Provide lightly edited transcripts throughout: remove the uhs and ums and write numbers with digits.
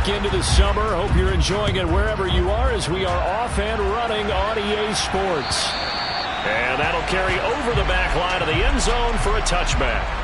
back into the summer. Hope you're enjoying it wherever you are as we are off and running on EA Sports. And that'll carry over the back line of the end zone for a touchback.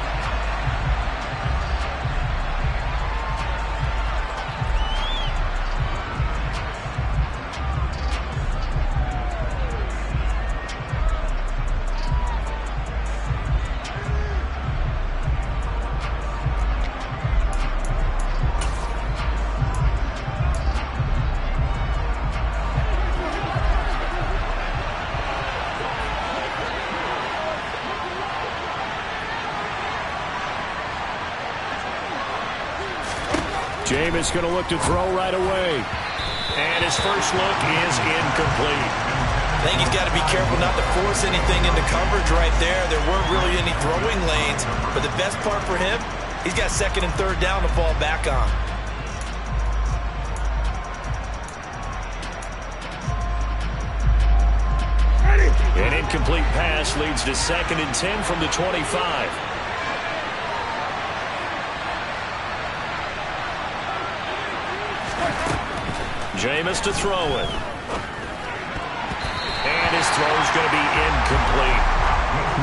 Jameis going to look to throw right away. And his first look is incomplete. I think he's got to be careful not to force anything into coverage right there. There weren't really any throwing lanes. But the best part for him, he's got second and third down to fall back on. An incomplete pass leads to 2nd and 10 from the 25. Jameis to throw it. And his throw is going to be incomplete.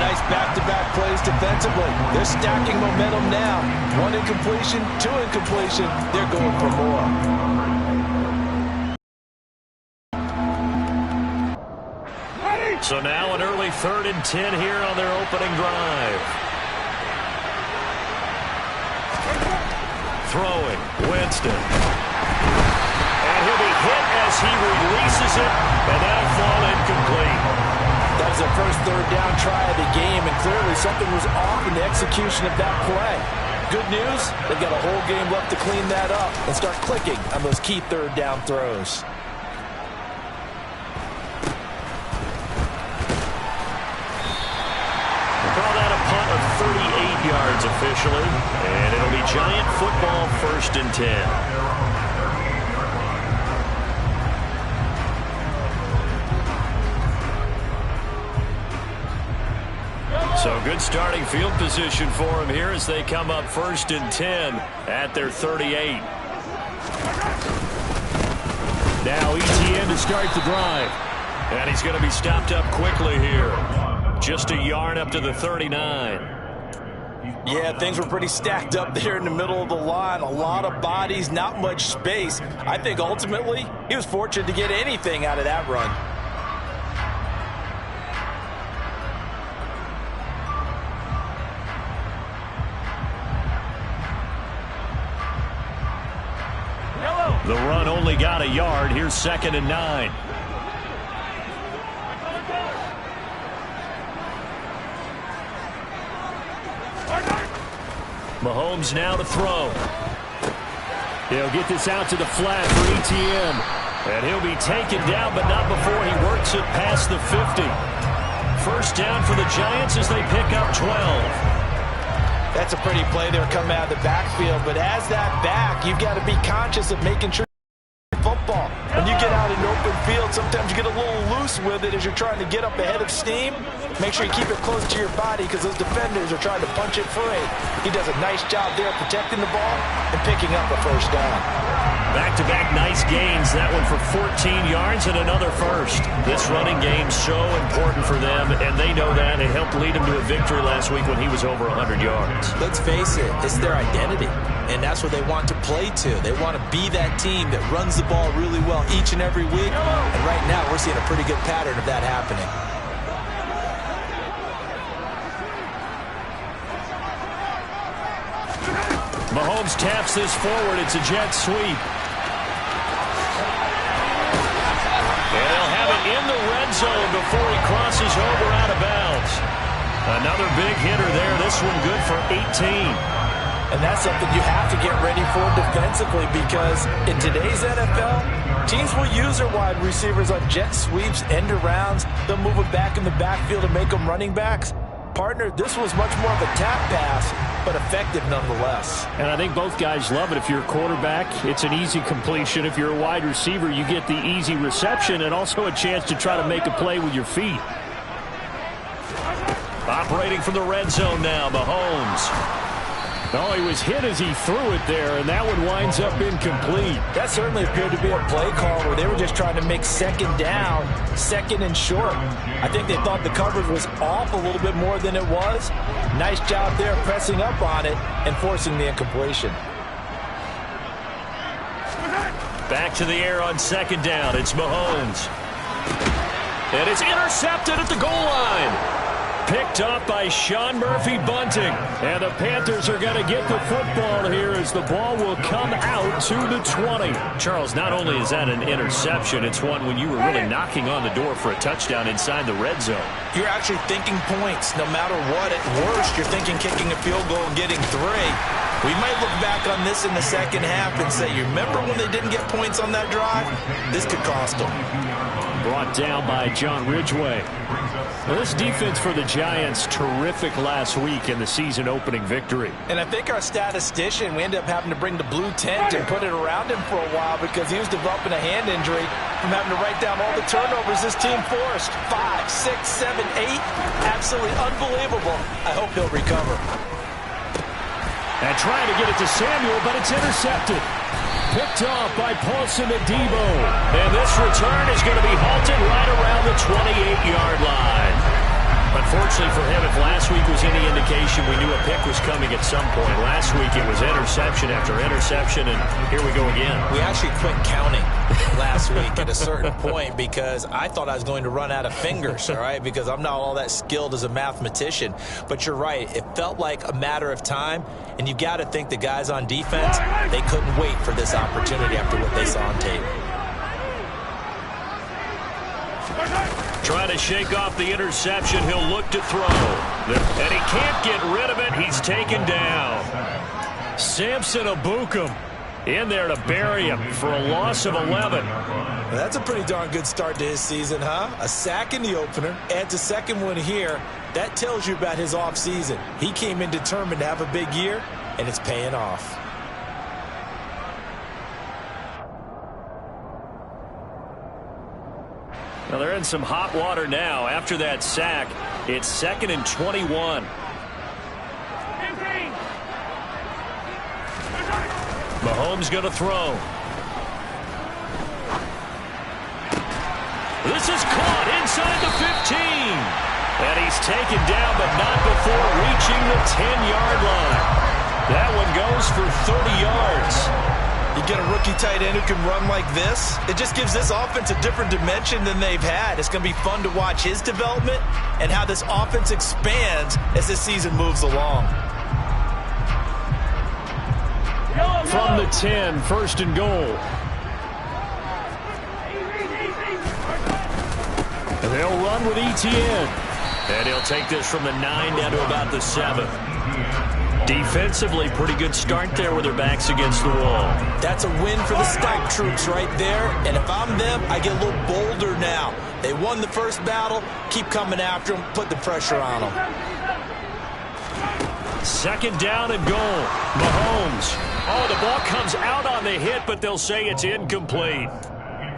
Nice back-to-back plays defensively. They're stacking momentum now. 1 incompletion, 2 incompletion. They're going for more. So now an early 3rd and 10 here on their opening drive. Throwing, Winston. And he'll be hit as he releases it, and that'll fall incomplete. That was their first third down try of the game, and clearly something was off in the execution of that play. Good news, they've got a whole game left to clean that up and start clicking on those key third down throws. Call that a punt of 38 yards officially, and it'll be Giant football 1st and 10. So good starting field position for him here as they come up 1st and 10 at their 38. Now ETN to start the drive. And he's going to be stopped up quickly here. Just a yard up to the 39. Yeah, things were pretty stacked up there in the middle of the line. A lot of bodies, not much space. I think ultimately he was fortunate to get anything out of that run. The run only got a yard. Here's 2nd and 9. Mahomes now to throw. He'll get this out to the flat for ETN. And he'll be taken down, but not before he works it past the 50. First down for the Giants as they pick up 12. That's a pretty play there coming out of the backfield, but as that back, you've got to be conscious of making sure football. When you get out in open field, sometimes you get a little loose with it as you're trying to get up ahead of steam. Make sure you keep it close to your body because those defenders are trying to punch it free. He does a nice job there protecting the ball and picking up a first down. Back-to-back nice gains. That one for 14 yards and another first. This running game's so important for them, and they know that. It helped lead him to a victory last week when he was over 100 yards. Let's face it, it's their identity, and that's what they want to play to. They want to be that team that runs the ball really well each and every week, and right now we're seeing a pretty good pattern of that happening. Mahomes taps this forward. It's a jet sweep. And he'll have it in the red zone before he crosses over out of bounds. Another big hitter there. This one good for 18. And that's something you have to get ready for defensively because in today's NFL, teams will use their wide receivers on jet sweeps, end arounds. They'll move it back in the backfield and make them running backs. Partner, this was much more of a tap pass, but effective nonetheless. And I think both guys love it. If you're a quarterback, it's an easy completion. If you're a wide receiver, you get the easy reception and also a chance to try to make a play with your feet. Operating from the red zone now, Mahomes. Oh, he was hit as he threw it there, and that one winds up incomplete. That certainly appeared to be a play call where they were just trying to make second down, second and short. I think they thought the coverage was off a little bit more than it was. Nice job there pressing up on it and forcing the incompletion. Back to the air on second down. It's Mahomes. And it's intercepted at the goal line. Picked up by Sean Murphy-Bunting. And the Panthers are going to get the football here as the ball will come out to the 20. Charles, not only is that an interception, it's one when you were really knocking on the door for a touchdown inside the red zone. You're actually thinking points no matter what. At worst, you're thinking kicking a field goal and getting 3. We might look back on this in the second half and say, you remember when they didn't get points on that drive? This could cost them. Brought down by John Ridgeway. Well, this defense for the Giants, terrific last week in the season-opening victory. And I think our statistician, we ended up having to bring the blue tent and put it around him for a while because he was developing a hand injury from having to write down all the turnovers this team forced. 5, 6, 7, 8. Absolutely unbelievable. I hope he'll recover. And trying to get it to Samuel, but it's intercepted. Picked off by Paulson Adebo. And this return is going to be halted right around the 28-yard line. Unfortunately for him, if last week was any indication, we knew a pick was coming at some point. Last week it was interception after interception, and here we go again. We actually quit counting last week at a certain point because I thought I was going to run out of fingers, all right, because I'm not all that skilled as a mathematician. But you're right. It felt like a matter of time, and you got to think the guys on defense, they couldn't wait for this opportunity after what they saw on tape. Trying to shake off the interception. He'll look to throw. And he can't get rid of it. He's taken down. Samson Ebukam in there to bury him for a loss of 11. Well, that's a pretty darn good start to his season, huh? A sack in the opener, adds a second one here. That tells you about his offseason. He came in determined to have a big year, and it's paying off. Now they're in some hot water now. After that sack, it's 2nd and 21. Mahomes going to throw. This is caught inside the 15. And he's taken down, but not before reaching the 10-yard line. That one goes for 30 yards. You get a rookie tight end who can run like this, it just gives this offense a different dimension than they've had. It's going to be fun to watch his development and how this offense expands as this season moves along. From the 10, 1st and goal. And they'll run with Etienne. And he'll take this from the 9 down to about the 7. Defensively, pretty good start there with their backs against the wall. That's a win for the stout troops right there. And if I'm them, I get a little bolder now. They won the first battle. Keep coming after them. Put the pressure on them. 2nd down and goal. Mahomes. Oh, the ball comes out on the hit, but they'll say it's incomplete.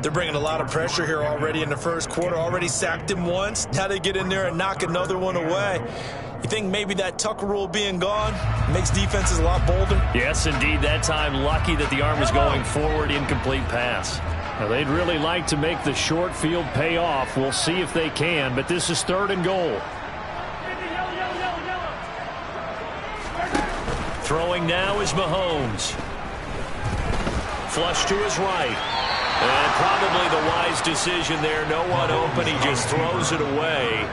They're bringing a lot of pressure here already in the first quarter. Already sacked him once. Now they get in there and knock another one away. You think maybe that Tucker rule being gone makes defenses a lot bolder? Yes, indeed. That time, lucky that the arm was going forward. Incomplete pass. Now, they'd really like to make the short field pay off. We'll see if they can, but this is 3rd and goal. Throwing now is Mahomes. Flush to his right. And probably the wise decision there. No one open. He just throws it away.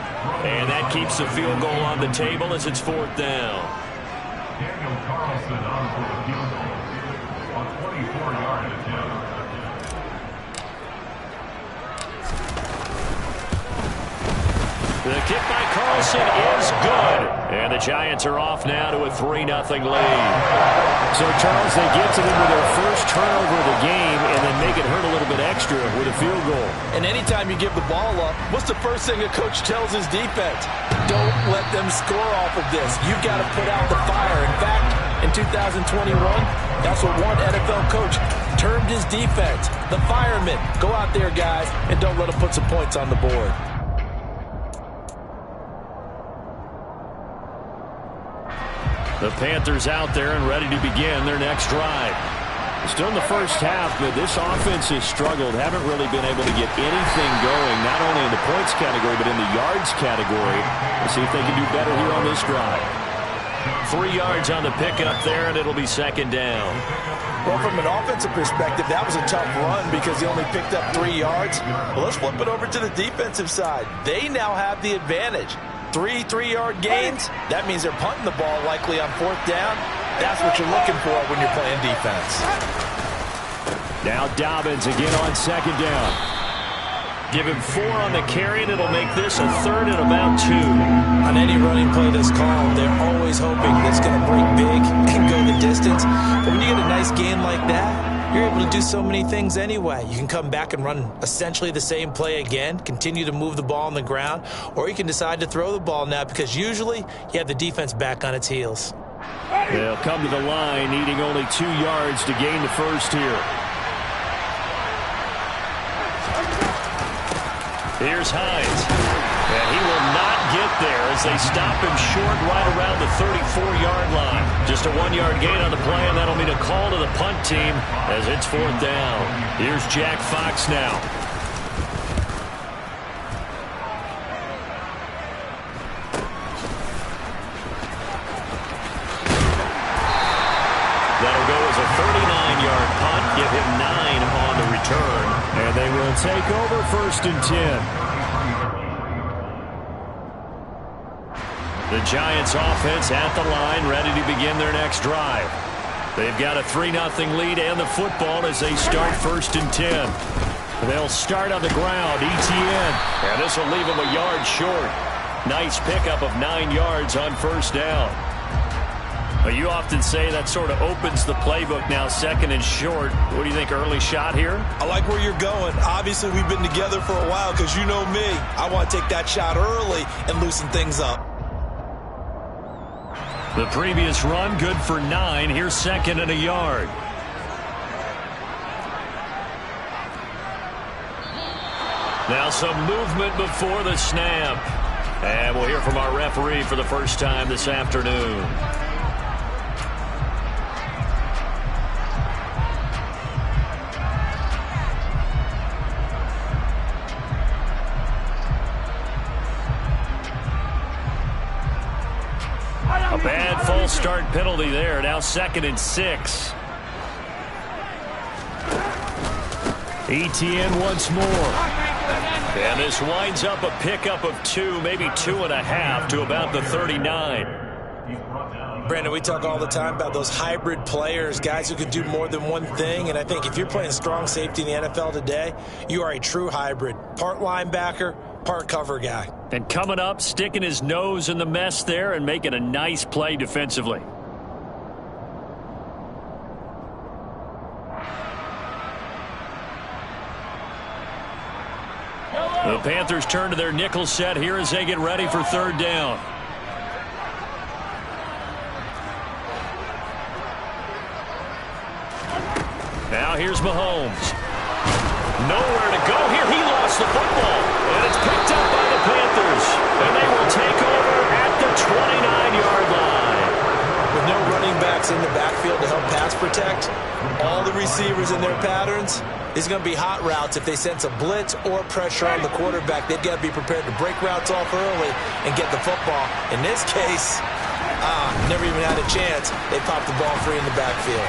And that keeps the field goal on the table as it's 4th down. Daniel Carlson on for the field goal on 24-yard attempt. The kick by Carlson is good. And the Giants are off now to a 3-0 lead. So, Charles, they get to them with their first turnover of the game and then make it hurt a little bit extra with a field goal. And anytime you give the ball up, what's the first thing a coach tells his defense? Don't let them score off of this. You've got to put out the fire. In fact, in 2021, that's what one NFL coach termed his defense. The firemen. Go out there, guys, and don't let them put some points on the board. The Panthers out there and ready to begin their next drive. Still in the first half, but this offense has struggled. Haven't really been able to get anything going, not only in the points category, but in the yards category. Let's see if they can do better here on this drive. 3 yards on the pickup there, and it'll be second down. Well, from an offensive perspective, that was a tough run because he only picked up 3 yards. Well, let's flip it over to the defensive side. They now have the advantage. 3 3-yard gains. That means they're punting the ball likely on 4th down. That's what you're looking for when you're playing defense. Now Dobbins again on second down. Give him 4 on the carry, and it'll make this a 3rd and about 2. On any running play that's called, they're always hoping that it's going to break big and go the distance. But when you get a nice gain like that, you're able to do so many things anyway. You can come back and run essentially the same play again, continue to move the ball on the ground, or you can decide to throw the ball now because usually you have the defense back on its heels. They'll come to the line, needing only 2 yards to gain the first here. Here's Hines. And he will not get there as they stop him short right around the 34-yard line. Just a 1-yard gain on the play, and that'll mean a call to the punt team as it's 4th down. Here's Jack Fox now. That'll go as a 39-yard punt, give him 9 on the return. And they will take over 1st and 10. The Giants offense at the line, ready to begin their next drive. They've got a 3-0 lead and the football as they start 1st and 10. They'll start on the ground, ETN. And this will leave them a yard short. Nice pickup of 9 yards on 1st down. But you often say that sort of opens the playbook now, 2nd and short. What do you think, early shot here? I like where you're going. Obviously, we've been together for a while because you know me. I want to take that shot early and loosen things up. The previous run, good for 9. Here's 2nd and a yard. Now some movement before the snap. And we'll hear from our referee for the first time this afternoon. A bad false start penalty there. Now 2nd and 6. ETN once more. And this winds up a pickup of 2, maybe 2.5 to about the 39. Brandon, we talk all the time about those hybrid players, guys who can do more than one thing. And I think if you're playing strong safety in the NFL today, you are a true hybrid. Part linebacker, part cover guy. And coming up, sticking his nose in the mess there and making a nice play defensively. The Panthers turn to their nickel set here as they get ready for 3rd down. Now here's Mahomes. Nowhere to go here. He lost the football. And it's picked up by the Panthers. And they will take over at the 29-yard line. With no running backs in the backfield to help pass protect, all the receivers in their patterns, it's going to be hot routes. If they sense a blitz or pressure on the quarterback, they've got to be prepared to break routes off early and get the football. In this case, never even had a chance. They popped the ball free in the backfield.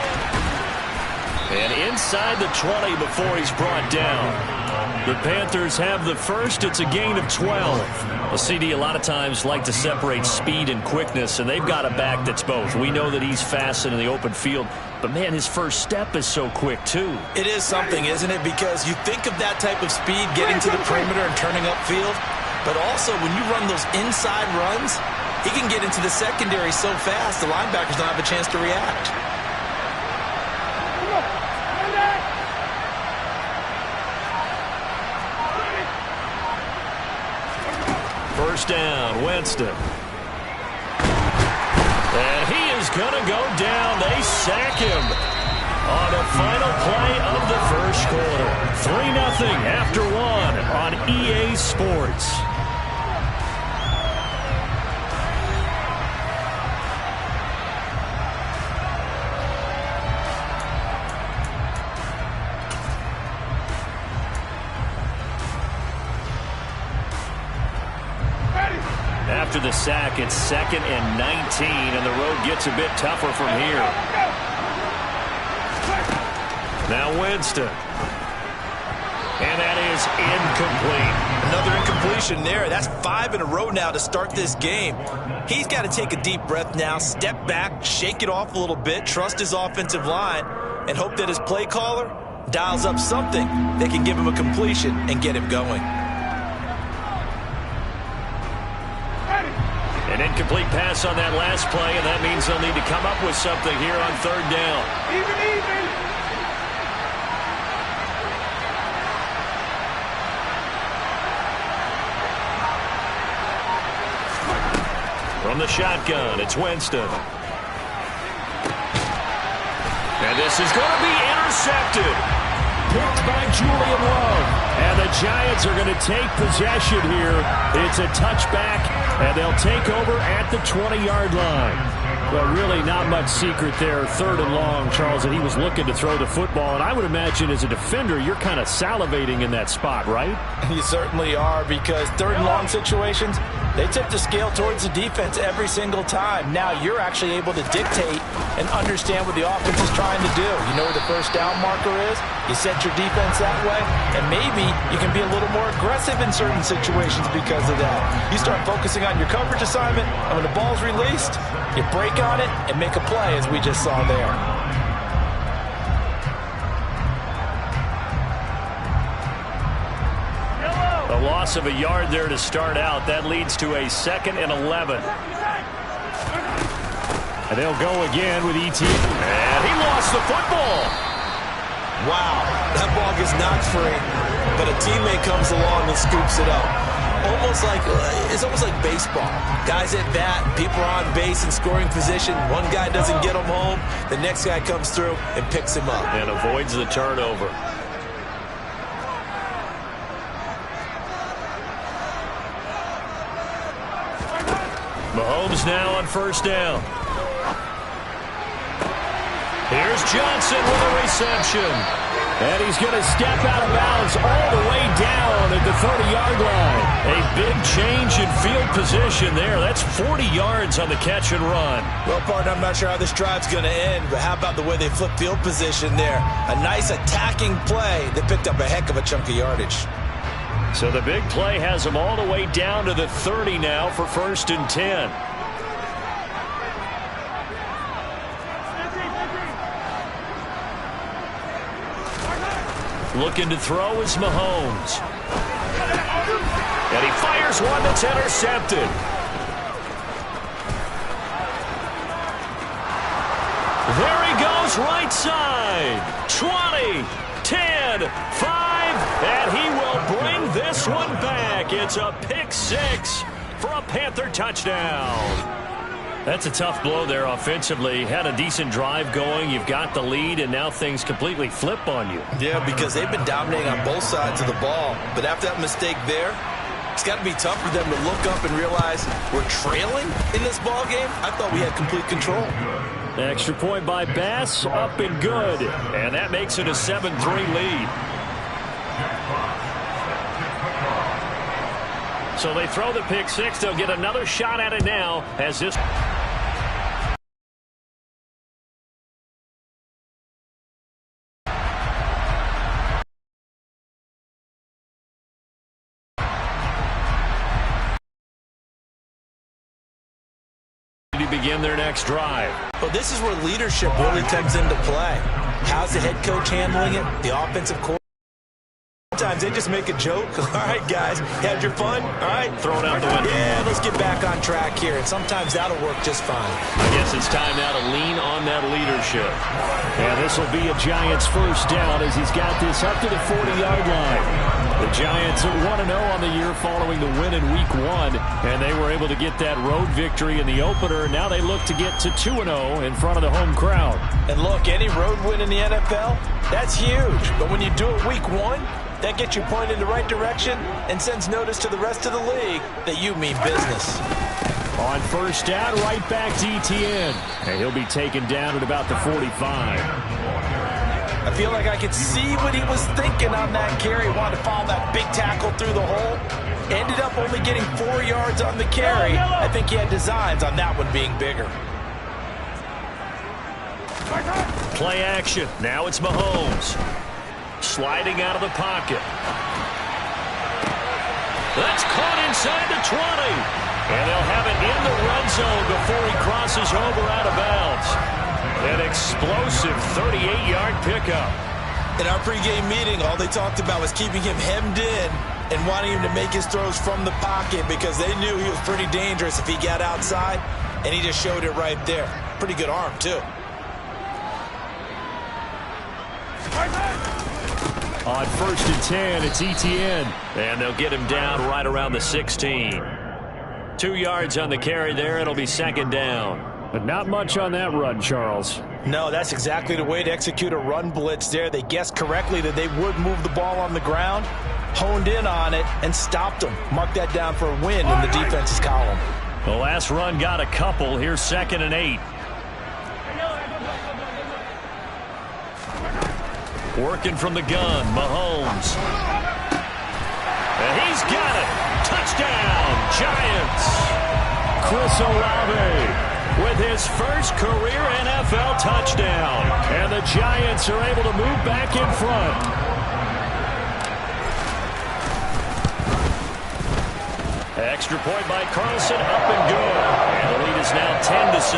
And inside the 20 before he's brought down. The Panthers have the first. It's a gain of 12. Well, CD, a lot of times like to separate speed and quickness, and they've got a back that's both. We know that he's fast in the open field, but, man, his first step is so quick, too. It is something, isn't it? Because you think of that type of speed getting to the perimeter and turning upfield, but also when you run those inside runs, he can get into the secondary so fast the linebackers don't have a chance to react. First down, Winston. And he is going to go down. They sack him on the final play of the first quarter. 3-0 after 1 on EA Sports. After the sack, it's 2nd and 19, and the road gets a bit tougher from here. Now Winston. And that is incomplete. Another incompletion there. That's 5 in a row now to start this game. He's got to take a deep breath now, step back, shake it off a little bit, trust his offensive line, and hope that his play caller dials up something that can give him a completion and get him going. An incomplete pass on that last play, and that means they'll need to come up with something here on 3rd down. Even. From the shotgun, it's Winston. And this is going to be intercepted. Picked by Julian Love. And the Giants are going to take possession here. It's a touchback, and they'll take over at the 20-yard line. Well, really not much secret there. 3rd and long, Charles, and he was looking to throw the football. And I would imagine as a defender, you're kind of salivating in that spot, right? You certainly are, because 3rd and long situations, they tip the scale towards the defense every single time. Now you're actually able to dictate and understand what the offense is trying to do. You know where the first down marker is. You set your defense that way, and maybe you can be a little more aggressive in certain situations because of that. You start focusing on your coverage assignment, and when the ball's released, you break on it and make a play, as we just saw there. A loss of a yard there to start out. That leads to a 2nd and 11. And they'll go again with ET. And he lost the football. Wow, that ball gets knocked free, but a teammate comes along and scoops it up. It's almost like baseball. Guys at bat, people are on base in scoring position. One guy doesn't get him home. The next guy comes through and picks him up. And avoids the turnover. Mahomes now on 1st down. Here's Johnson with a reception. And he's going to step out of bounds all the way down at the 30-yard line. A big change in field position there. That's 40 yards on the catch and run. Well, partner, I'm not sure how this drive's going to end, but how about the way they flip field position there? A nice attacking play that picked up a heck of a chunk of yardage. So the big play has them all the way down to the 30 now for 1st and 10. Looking to throw is Mahomes. And he fires one that's intercepted. There he goes, right side. 20, 10, 5, and he will bring this one back. It's a pick 6 for a Panther touchdown. That's a tough blow there offensively. Had a decent drive going. You've got the lead, and now things completely flip on you. Yeah, because they've been dominating on both sides of the ball. But after that mistake there, it's got to be tough for them to look up and realize we're trailing in this ball game. I thought we had complete control. Extra point by Bass, up and good. And that makes it a 7-3 lead. So they throw the pick 6. They'll get another shot at it now as this... to begin their next drive. Well, this is where leadership really comes into play. How's the head coach handling it? The offensive coordinator. Sometimes they just make a joke. All right, guys, had your fun? All right, throw it out the window. Yeah, let's get back on track here. And sometimes that'll work just fine. I guess it's time now to lean on that leadership. And this will be a Giants 1st down as he's got this up to the 40-yard line. The Giants are 1-0 on the year following the win in Week 1, and they were able to get that road victory in the opener. Now they look to get to 2-0 in front of the home crowd. And look, any road win in the NFL, that's huge. But when you do it Week 1, that gets you pointed in the right direction and sends notice to the rest of the league that you mean business. On 1st down, right back to Etienne. And he'll be taken down at about the 45. I feel like I could see what he was thinking on that carry. He wanted to follow that big tackle through the hole. Ended up only getting 4 yards on the carry. I think he had designs on that one being bigger. Play action. Now it's Mahomes. Sliding out of the pocket. That's caught inside the 20. And they'll have it in the red zone before he crosses over out of bounds. An explosive 38-yard pickup. In our pregame meeting, all they talked about was keeping him hemmed in and wanting him to make his throws from the pocket because they knew he was pretty dangerous if he got outside, and he just showed it right there. Pretty good arm, too. On 1st and 10, it's Etienne. And they'll get him down right around the 16. 2 yards on the carry there. It'll be 2nd down. But not much on that run, Charles. No, that's exactly the way to execute a run blitz there. They guessed correctly that they would move the ball on the ground, honed in on it, and stopped them. Mark that down for a win in the defense's column. The last run got a couple. Here's 2nd and 8. Working from the gun, Mahomes. And he's got it. Touchdown, Giants. Chris Olave with his first career NFL touchdown. And the Giants are able to move back in front. Extra point by Carlson, up and good. And the lead is now 10-7.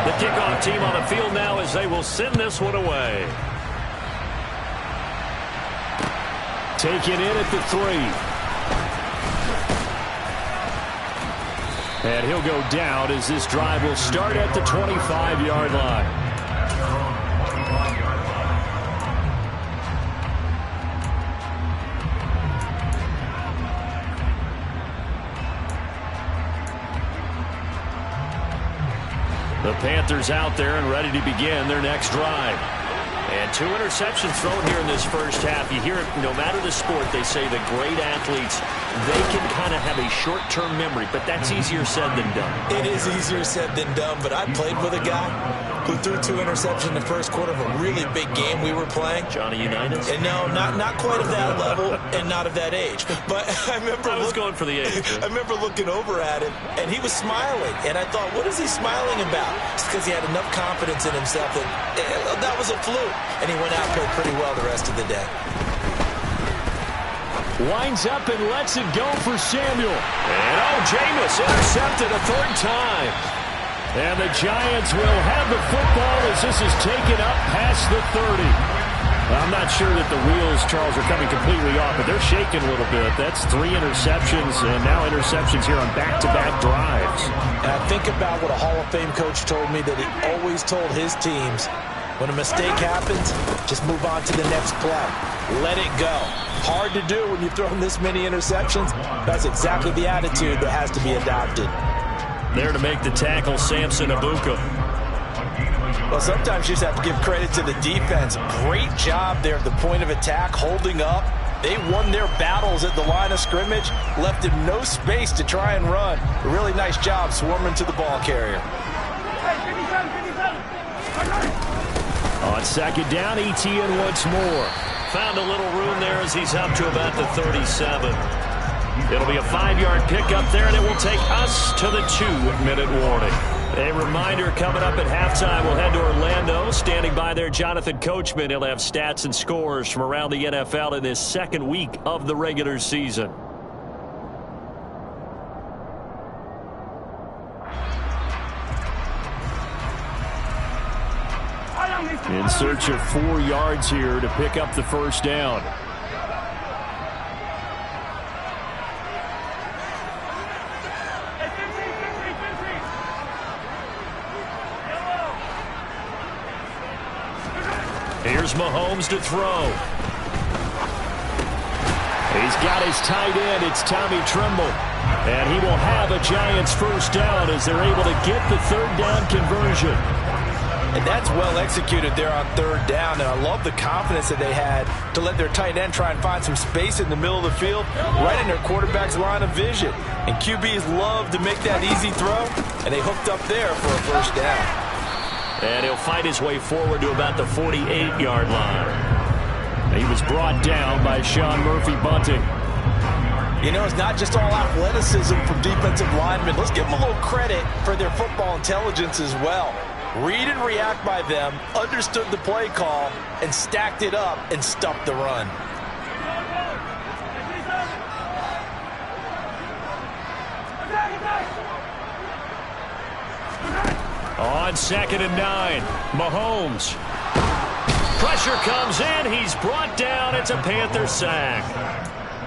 The kickoff team on the field now as they will send this one away. Taken in at the 3. And he'll go down as this drive will start at the 25-yard line. The Panthers out there and ready to begin their next drive. And 2 interceptions thrown here in this first half. You hear it, no matter the sport, they say the great athletes, they can kind of have a short-term memory, but that's easier said than done. It is easier said than done, but I played with a guy who threw 2 interceptions in the first quarter of a really big game we were playing. Johnny Unitas? And no, not quite of that level and not of that age. But I remember I was going for the age. I remember looking over at him, and he was smiling. And I thought, what is he smiling about? It's because he had enough confidence in himself that was a fluke. And he went out played pretty well the rest of the day. Winds up and lets it go for Samuel. And Jameis intercepted a 3rd time. And the Giants will have the football as this is taken up past the 30. I'm not sure that the wheels, Charles, are coming completely off, but they're shaking a little bit. That's 3 interceptions and now interceptions here on back-to-back drives. And I think about what a Hall of Fame coach told me that he always told his teams, when a mistake happens, just move on to the next play. Let it go. Hard to do when you've thrown this many interceptions. That's exactly the attitude that has to be adopted. There to make the tackle, Samson Abuka. Well, sometimes you just have to give credit to the defense. Great job there at the point of attack, holding up. They won their battles at the line of scrimmage, left him no space to try and run. A really nice job swarming to the ball carrier. On 2nd down, Etienne once more. Found a little room there as he's up to about the 37. It'll be a 5-yard pickup there, and it will take us to the 2-minute warning. A reminder coming up at halftime, we'll head to Orlando. Standing by there, Jonathan Coachman. He'll have stats and scores from around the NFL in this 2nd week of the regular season. In search of 4 yards here to pick up the 1st down. Here's Mahomes to throw. He's got his tight end. It's Tommy Tremble. And he will have a Giants 1st down as they're able to get the 3rd down conversion. And that's well executed there on 3rd down. And I love the confidence that they had to let their tight end try and find some space in the middle of the field, right in their quarterback's line of vision. And QBs love to make that easy throw, and they hooked up there for a 1st down. And he'll fight his way forward to about the 48-yard line. He was brought down by Sean Murphy-Bunting. You know, it's not just all athleticism from defensive linemen. Let's give them a little credit for their football intelligence as well. Read and react by them, understood the play call, and stacked it up and stuffed the run. On 2nd and 9, Mahomes. Pressure comes in. He's brought down. It's a Panther sack.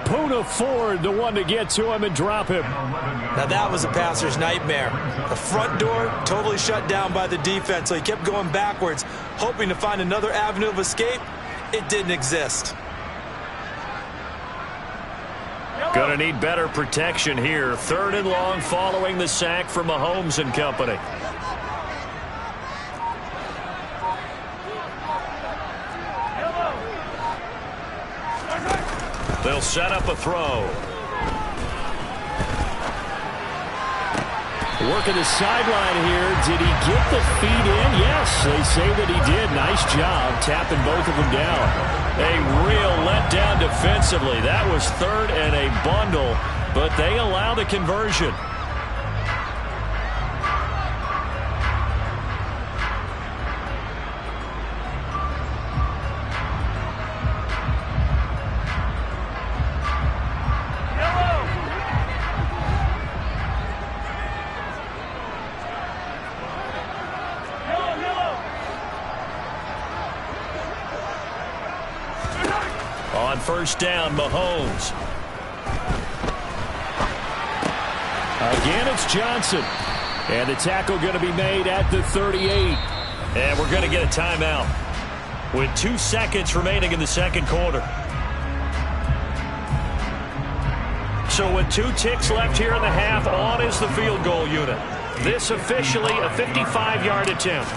Poona Ford, the one to get to him and drop him. Now that was a passer's nightmare. The front door totally shut down by the defense, so he kept going backwards, hoping to find another avenue of escape. It didn't exist. Gonna need better protection here. 3rd and long following the sack from Mahomes and company. They'll set up a throw. Working the sideline here. Did he get the feet in? Yes, they say that he did. Nice job tapping both of them down. A real letdown defensively. That was 3rd and a bundle, but they allow the conversion. On 1st down, Mahomes. Again, it's Johnson. And the tackle going to be made at the 38. And we're going to get a timeout with 2 seconds remaining in the 2nd quarter. So with 2 ticks left here in the half, on is the field goal unit. This officially a 55-yard attempt.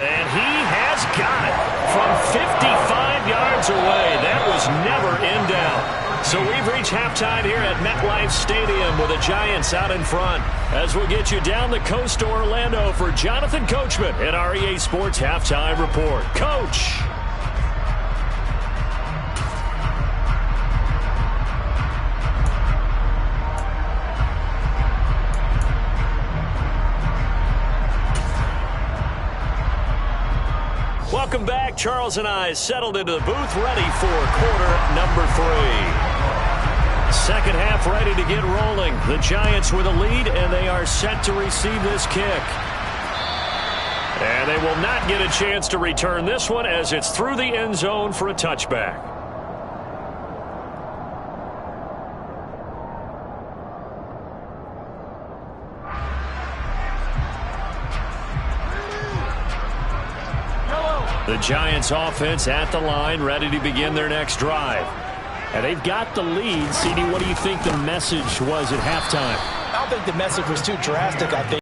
And he has got it from 55 yards away. That was never in doubt. So we've reached halftime here at MetLife Stadium with the Giants out in front. As we'll get you down the coast to Orlando for Jonathan Coachman at our EA Sports Halftime Report. Coach. Welcome back. Charles and I settled into the booth, ready for quarter number 3. 2nd half ready to get rolling. The Giants with a lead, and they are set to receive this kick. And they will not get a chance to return this one as it's through the end zone for a touchback. The Giants offense at the line, ready to begin their next drive. And they've got the lead. CD, what do you think the message was at halftime? I don't think the message was too drastic. I think